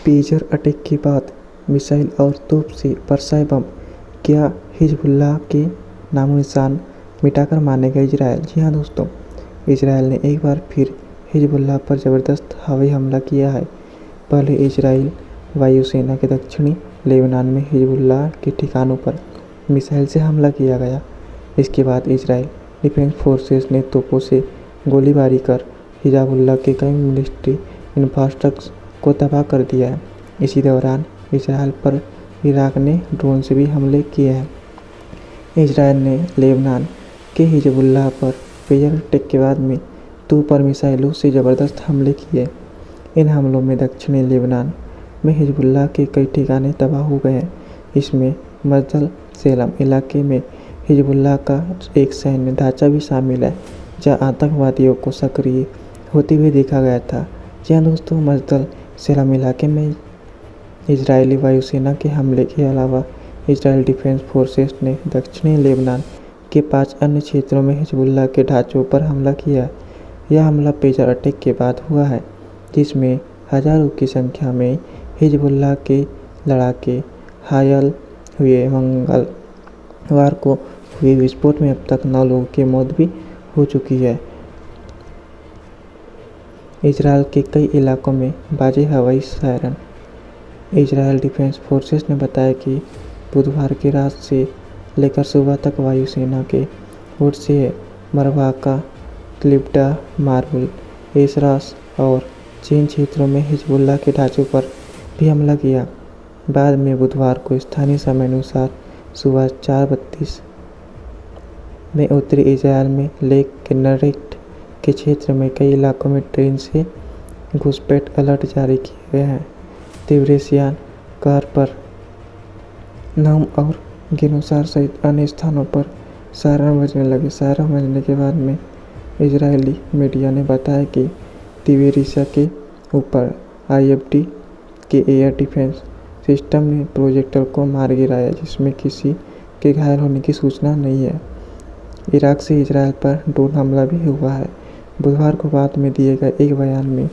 Pager attack के बाद missile और तोप से बरसाए बम, क्या हिजबुल्लाह के नामो निशान मिटाकर मानेगा इजरायल। जी हाँ दोस्तों, इजरायल ने एक बार फिर हिजबुल्लाह पर ज़बरदस्त हवाई हमला किया है। पहले इजराइल वायुसेना के दक्षिणी लेबनान में हिजबुल्लाह के ठिकानों पर मिसाइल से हमला किया गया। इसके बाद इजराइल डिफेंस फोर्सेस ने तोपों से गोलीबारी कर हिजबुल्लाह के कई मिलिट्री इंफ्रास्ट्रक्चर को तबाह कर दिया है। इसी दौरान इजरायल पर इराक ने ड्रोन से भी हमले किए हैं। इजरायल ने लेबनान के हिजबुल्लाह पर पेजर अटैक के बाद में तोप और मिसाइलों से ज़बरदस्त हमले किए। इन हमलों में दक्षिणी लेबनान में हिजबुल्लाह के कई ठिकाने तबाह हो गए हैं। इसमें मजदल सेलम इलाके में हिजबुल्लाह का एक सैन्य ढांचा भी शामिल है, जहां आतंकवादियों को सक्रिय होते हुए देखा गया था। जी हाँ दोस्तों, मजदल सेलम इलाके में इजरायली वायुसेना के हमले के अलावा इजरायल डिफेंस फोर्सेस ने दक्षिणी लेबनान के 5 अन्य क्षेत्रों में हिजबुल्लाह के ढांचों पर हमला किया। यह हमला पेजर अटैक के बाद हुआ है, जिसमें हज़ारों की संख्या में हिजबुल्लाह के लड़ाके घायल हुए। मंगलवार को हुए विस्फोट में अब तक 9 लोगों की मौत भी हो चुकी है। इजरायल के कई इलाकों में बाजे हवाई सायरन। इजरायल डिफेंस फोर्सेस ने बताया कि बुधवार की रात से लेकर सुबह तक वायुसेना के ओर से मरवाका, क्लिब्डा, मार्बल, एसरास और चीन क्षेत्रों में हिजबुल्लाह के ढांचों पर भी हमला किया। बाद में बुधवार को स्थानीय समय अनुसार सुबह 4:32 में उत्तरी इजरायल में लेक किन्नरेट के क्षेत्र में कई इलाकों में ट्रेन से घुसपैठ अलर्ट जारी किए गए हैं। तिब्रिसियान, कार पर नाम और गिनोसार सहित अन्य स्थानों पर सायरन बजने लगे। सायरन बजने के बाद में इजरायली मीडिया ने बताया कि तिब्रिसिया के ऊपर IFD के एयर डिफेंस सिस्टम ने प्रोजेक्टर को मार गिराया, जिसमें किसी के घायल होने की सूचना नहीं है। इराक से इजरायल पर ड्रोन हमला भी हुआ है। बुधवार को बाद में दिए गए एक बयान में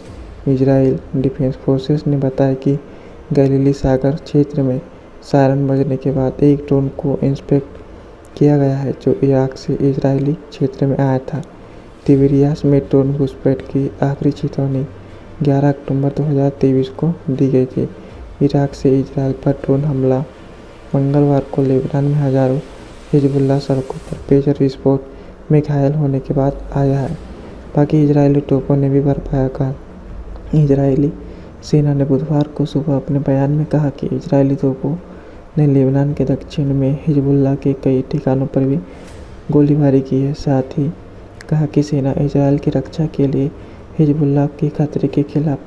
इजरायल डिफेंस फोर्सेस ने बताया कि गलीली सागर क्षेत्र में सायरन बजने के बाद एक ड्रोन को इंस्पेक्ट किया गया है, जो इराक से इजरायली क्षेत्र में आया था। तिब्रियास में ड्रोन घुसपैठ की आखिरी चेतावनी 11 अक्टूबर 2023 को दी गई थी। इराक से इजरायल पर ड्रोन हमला मंगलवार को लेबनान में हज़ारों हिजबुल्लाह सड़कों पर पेजर विस्फोट में घायल होने के बाद आया है। बाकी इजरायली तोपों ने भी भरपाया कहा। इजरायली सेना ने बुधवार को सुबह अपने बयान में कहा कि इजरायली तोपों ने लेबनान के दक्षिण में हिजबुल्लाह के कई ठिकानों पर भी गोलीबारी की है। साथ ही कहा कि सेना इजरायल की रक्षा के लिए हिजबुल्लाह के खतरे के खिलाफ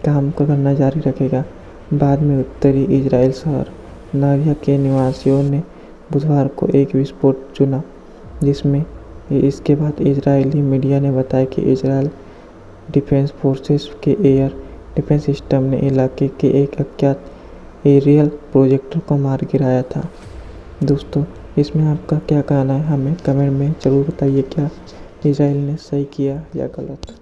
काम करना जारी रखेगा। बाद में उत्तरी इजरायल शहर नाविया के निवासियों ने बुधवार को एक विस्फोट सुना, जिसमें इसके बाद इजरायली मीडिया ने बताया कि इजरायल डिफेंस फोर्सेस के एयर डिफेंस सिस्टम ने इलाके के एक अज्ञात एरियल प्रोजेक्टर को मार गिराया था। दोस्तों, इसमें आपका क्या कहना है, हमें कमेंट में ज़रूर बताइए। क्या इजरायल ने सही किया या गलत।